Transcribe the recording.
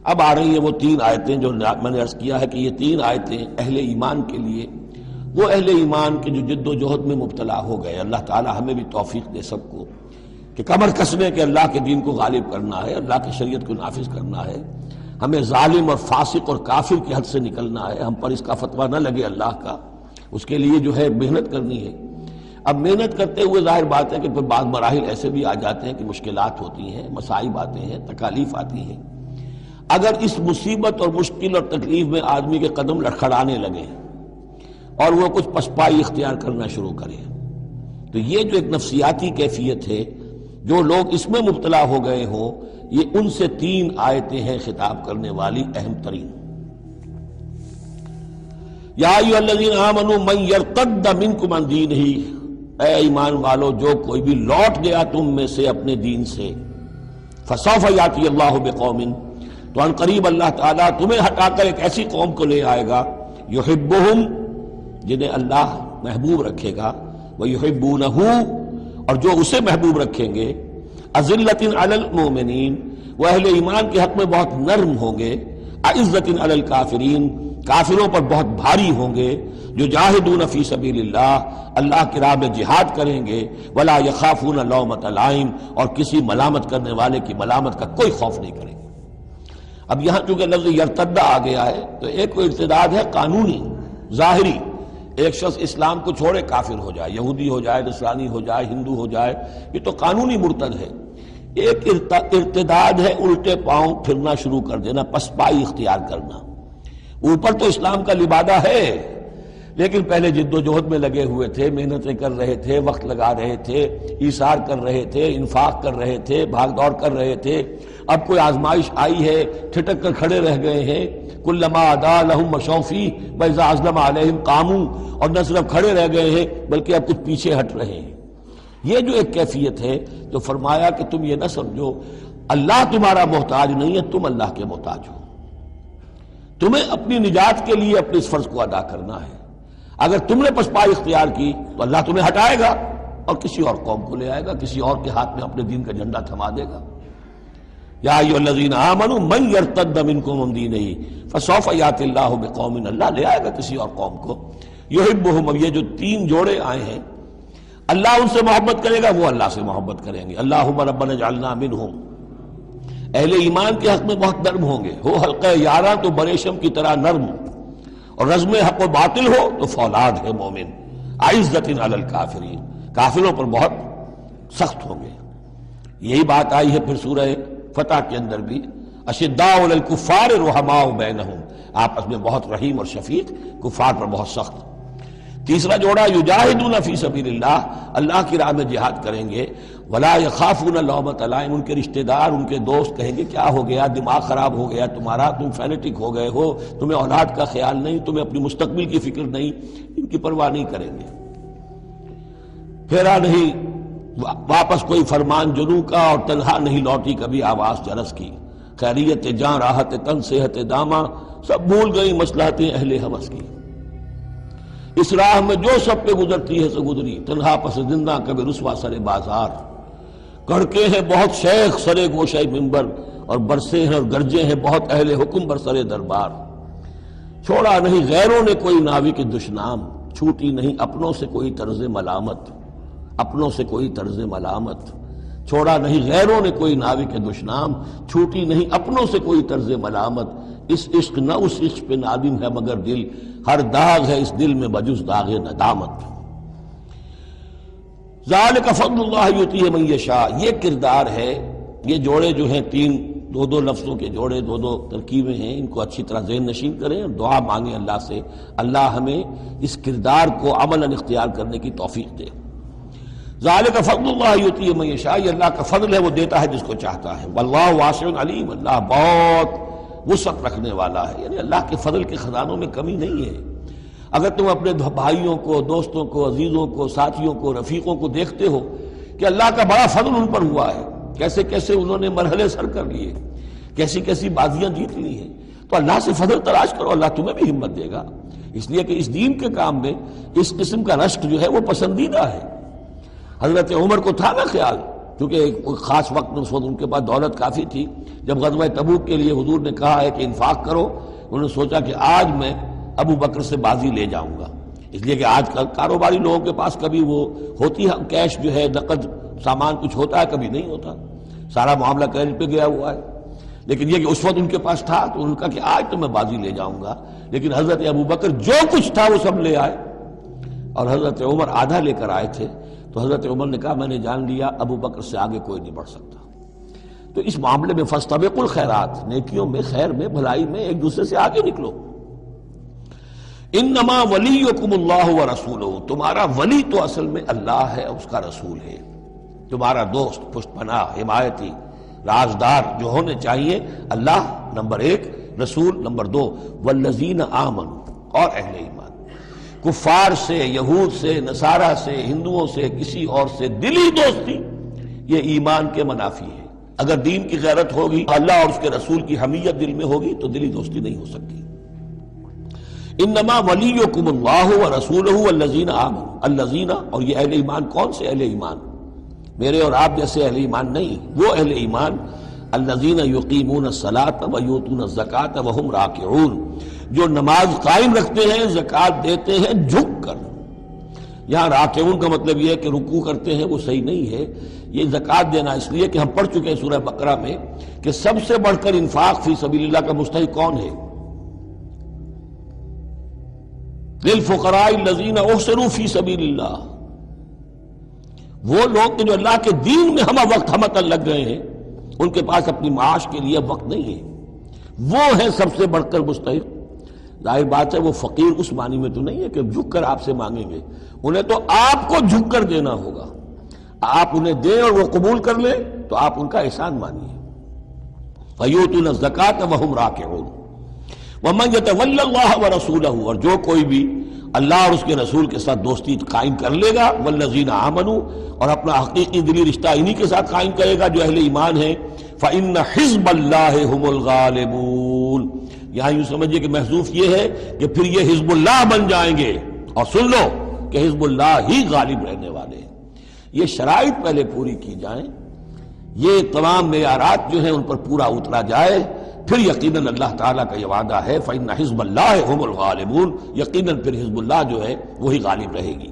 اب آ رہی ہیں وہ 3 آیتیں جو میں نے عرض کیا ہے کہ یہ 3 آیتیں اہل ایمان کے لیے، وہ اہل ایمان کے جو جد و جہد میں مبتلا ہو گئے، اللہ تعالی ہمیں بھی توفیق دے سب کو کہ کمر کسنے کے اللہ کے دین کو غالب کرنا ہے، اللہ کی شریعت کو نافذ کرنا ہے، ہمیں ظالم اور فاسق اور کافر کی حد سے نکلنا ہے، ہم پر اس کا فتویٰ نہ لگے اللہ کا، اس کے لیے جو ہے محنت کرنی ہے۔ اب محنت کرتے ہوئے ظاہر بات ہے کہ پھر بعض مراحل ایسے بھی آ جاتے ہیں کہ مشکلات ہوتی ہیں، مصائب آتے ہیں، تکالیف آتی ہیں۔ اگر اس مصیبت اور مشکل اور تکلیف میں آدمی کے قدم لڑکھڑانے لگے اور وہ کچھ پسپائی اختیار کرنا شروع کرے، تو یہ جو ایک نفسیاتی کیفیت ہے، جو لوگ اس میں مبتلا ہو گئے ہوں، یہ ان سے 3 آیتیں ہیں خطاب کرنے والی اہم ترین۔ یا ایھا الذین آمنوا من یرتد منکم عن دینہ، اے ایمان والو جو کوئی بھی لوٹ گیا تم میں سے اپنے دین سے، فسوف یاتی اللہ بقوم، تو ان قریب اللہ تعالیٰ تمہیں ہٹا کر ایک ایسی قوم کو لے آئے گا، یحبہم، جنہیں اللہ محبوب رکھے گا، ویحبونہ، اور جو اسے محبوب رکھیں گے، اذلۃ علی المؤمنین، وہ اہل ایمان کے حق میں بہت نرم ہوں گے، اعزۃ علی الکافرین، کافروں پر بہت بھاری ہوں گے، جو جاہدون فی سبیل اللہ، اللہ کی راہ میں جہاد کریں گے، ولا یخافون لومۃ لائم، اور کسی ملامت کرنے والے کی ملامت کا کوئی خوف نہیں کریں گے۔ اب یہاں چونکہ لفظ یرتد آ گیا ہے تو ایک کوئی ارتداد ہے قانونی ظاہری، ایک شخص اسلام کو چھوڑے کافر ہو جائے، یہودی ہو جائے، نصرانی ہو جائے، ہندو ہو جائے، یہ تو قانونی مرتد ہے۔ ایک ارتداد ہے الٹے پاؤں پھرنا شروع کر دینا، پسپائی اختیار کرنا۔ اوپر تو اسلام کا لبادہ ہے، لیکن پہلے جد و جہد میں لگے ہوئے تھے، محنتیں کر رہے تھے، وقت لگا رہے تھے، ایثار کر رہے تھے، انفاق کر رہے تھے، بھاگ دوڑ کر رہے تھے، اب کوئی آزمائش آئی ہے، ٹھٹک کر کھڑے رہ گئے ہیں، کلما ادا لہم مشوا فیہ واذا اظلم علیہم قاموا، اور نہ صرف کھڑے رہ گئے ہیں بلکہ اب کچھ پیچھے ہٹ رہے ہیں۔ یہ جو ایک کیفیت ہے، تو فرمایا کہ تم یہ نہ سمجھو اللہ تمہارا محتاج نہیں ہے، تم اللہ کے محتاج ہو، تمہیں اپنی نجات کے لیے اپنے اس فرض کو ادا کرنا ہے۔ اگر تم نے پسپائی اختیار کی تو اللہ تمہیں ہٹائے گا اور کسی اور قوم کو لے آئے گا، کسی اور کے ہاتھ میں اپنے دین کا جھنڈا تھما دے گا۔ یا ایھا الذین آمنوا من یرتد منکم عن دینہ فسوف یاتی اللہ بقوم، اللہ لے آئے گا کسی اور قوم کو، یحبہم، اب یہ جو 3 جوڑے آئے ہیں، اللہ ان سے محبت کرے گا، وہ اللہ سے محبت کریں گے۔ اللہم ربنا اجعلنا منہم، اہل ایمان کے حق میں بہت نرم ہوں گے، ہو حلقہ یاراں تو بریشم کی طرح نرم، اور رزم حق و باطل ہو تو فولاد ہے مومن، اعزۃ علی الکافرین، کافروں پر بہت سخت ہوں گے۔ یہی بات آئی ہے پھر سورہ فتح کے اندر بھی، اشداء علی الکفار رحماء بینہم، آپس میں بہت رحیم اور شفیق، کفار پر بہت سخت۔ تیسرا جوڑا یجاہدون فی سبیل اللہ، اللہ کی راہ میں جہاد کریں گے، ولا یخافون لومۃ لائم، ان کے رشتہ دار، ان کے دوست کہیں گے کیا ہو گیا، دماغ خراب ہو گیا تمہارا، تم فینیٹک ہو گئے ہو، تمہیں اولاد کا خیال نہیں، تمہیں اپنی مستقبل کی فکر نہیں، ان کی پرواہ نہیں کریں گے۔ پھیرا نہیں واپس کوئی فرمان جنوں کا، اور تنہا نہیں لوٹی کبھی آواز جرس کی، خیریت جاں راحت تن صحت داماں، سب بھول گئی مصلحتیں اہل ہوس کی۔ اس راہ میں جو سب پہ گزرتی ہے سو گزری، تنہا پس زندہ کبھی رسوا سر بازار، کڑکے ہیں بہت شیخ سرے گوشہ منبر، اور برسے ہیں اور گرجے ہیں بہت اہل حکم بر سرے دربار۔ چھوڑا نہیں غیروں نے کوئی ناوی کے دشنام، چھوٹی نہیں اپنوں سے کوئی طرز ملامت، اپنوں سے کوئی طرز ملامت، چھوڑا نہیں غیروں نے کوئی ناوی کے دشنام، چھوٹی نہیں اپنوں سے کوئی طرز ملامت، اس عشق نہ اس عشق پہ نادم ہے مگر دل، ہر داغ ہے اس دل میں بجز داغ ندامت۔ ذالک فضل اللہ یؤتیہ من یشاء، یہ کردار ہے، یہ جوڑے جو ہیں 3 2 لفظوں کے جوڑے، 2 ترکیبیں ہیں، ان کو اچھی طرح ذہن نشین کریں اور دعا مانگیں اللہ سے، اللہ ہمیں اس کردار کو عملاً اختیار کرنے کی توفیق دے۔ ذالک فضل اللہ یؤتیہ من یشاء، یہ اللہ کا فضل ہے، وہ دیتا ہے جس کو چاہتا ہے، واللہ واسع علیم، اللہ بہت وسعت رکھنے والا ہے، یعنی اللہ کے فضل کے خزانوں میں کمی نہیں ہے۔ اگر تم اپنے بھائیوں کو، دوستوں کو، عزیزوں کو، ساتھیوں کو، رفیقوں کو دیکھتے ہو کہ اللہ کا بڑا فضل ان پر ہوا ہے، کیسے کیسے انہوں نے مرحلے سر کر لیے، کیسی کیسی بازیاں جیت لی ہیں، تو اللہ سے فضل تلاش کرو، اللہ تمہیں بھی ہمت دے گا، اس لیے کہ اس دین کے کام میں اس قسم کا رشک جو ہے وہ پسندیدہ ہے۔ حضرت عمر کو تھا نا خیال کیونکہ کوئی خاص وقت میں اس وقت ان کے پاس دولت کافی تھی. جب غزوہ تبوک کے لیے حضور نے کہا ہے کہ انفاق کرو، انہوں نے سوچا کہ آج میں ابو بکر سے بازی لے جاؤں گا، اس لیے کہ آج کل کاروباری لوگوں کے پاس کبھی وہ ہوتی ہے کیش جو ہے، نقد سامان کچھ ہوتا ہے، کبھی نہیں ہوتا، سارا معاملہ کریڈٹ پہ گیا ہوا ہے. لیکن یہ کہ اس وقت ان کے پاس تھا تو انہوں نے کہا کہ آج تو میں بازی لے جاؤں گا. لیکن حضرت ابو بکر جو کچھ تھا وہ سب لے آئے، اور حضرت عمر آدھا لے کر آئے تھے. تو حضرت عمر نے کہا میں نے جان لیا ابو بکر سے آگے کوئی نہیں بڑھ سکتا. تو اس معاملے میں فاستبقوا الخیرات، نیکیوں میں، خیر میں، بھلائی میں ایک دوسرے سے آگے نکلو. انما ولیکم اللہ ورسولہ، تمہارا ولی تو اصل میں اللہ ہے، اس کا رسول ہے. تمہارا دوست، پشت پناہ، حمایتی، رازدار جو ہونے چاہیے اللہ نمبر 1، رسول نمبر 2، والذین آمنوا، اور اہل ایمان. کفار سے، یہود سے، نصارہ سے، ہندوؤں سے، کسی اور سے دلی دوستی یہ ایمان کے منافی ہے. اگر دین کی غیرت ہوگی، اللہ اور اس کے رسول کی حمیت دل میں ہوگی تو دلی دوستی نہیں ہو سکتی. انما ولیکم اللہ ورسولہ والذین آمنوا، الذین، اور یہ اہل ایمان کون سے اہل ایمان؟ میرے اور آپ جیسے اہل ایمان نہیں، وہ اہل ایمان الذین یقیمون الصلاۃ ویؤتون الزکاۃ وہم راکعون، جو نماز قائم رکھتے ہیں، زکوٰۃ دیتے ہیں جھک کر. یہاں راکعون کا مطلب یہ ہے کہ رکوع کرتے ہیں، وہ صحیح نہیں ہے. یہ زکوٰۃ دینا اس لیے کہ ہم پڑھ چکے ہیں سورہ بقرہ میں کہ سب سے بڑھ کر انفاق فی سبیل اللہ کا مستحق کون ہے؟ للفقراء الذین احصروا فی سبیل اللہ، وہ لوگ کہ جو اللہ کے دین میں ہمہ وقت ہمتن لگ گئے ہیں، ان کے پاس اپنی معاش کے لیے وقت نہیں ہے، وہ ہے سب سے بڑھ کر مستحق. ظاہر بات ہے وہ فقیر اس معنی میں تو نہیں ہے کہ جھک کر آپ سے مانگیں گے، انہیں تو آپ کو جھک کر دینا ہوگا. آپ انہیں دیں اور وہ قبول کر لیں تو آپ ان کا احسان مانیے. فَيُؤْتُونَ الزَّكَاةَ وَهُمْ رَاكِعُونَ وَمَنْ يَتَوَلَّ اللَّهَ وَرَسُولَهُ، اور جو کوئی بھی اللہ اور اس کے رسول کے ساتھ دوستی قائم کر لے گا، وَالَّذِينَ آمَنُوا، اور اپنا حقیقی دلی رشتہ انہی کے ساتھ قائم کرے گا جو اہل ایمان ہیں، فَإِنَّ حِزْبَ اللَّهِ هُمُ الْغَالِبُونَ. یہاں یوں سمجھیے کہ محذوف یہ ہے کہ پھر یہ حزب اللہ بن جائیں گے، اور سن لو کہ حزب اللہ ہی غالب رہنے والے ہیں. یہ شرائط پہلے پوری کی جائیں، یہ تمام معیارات جو ہیں ان پر پورا اترا جائے، پھر یقیناً اللہ تعالیٰ کا یہ وعدہ ہے فَإِنَّ حِزْبَ اللَّهِ هُمُ الْغَالِبُونَ، یقیناً پھر حزب اللہ جو ہے وہی غالب رہے گی.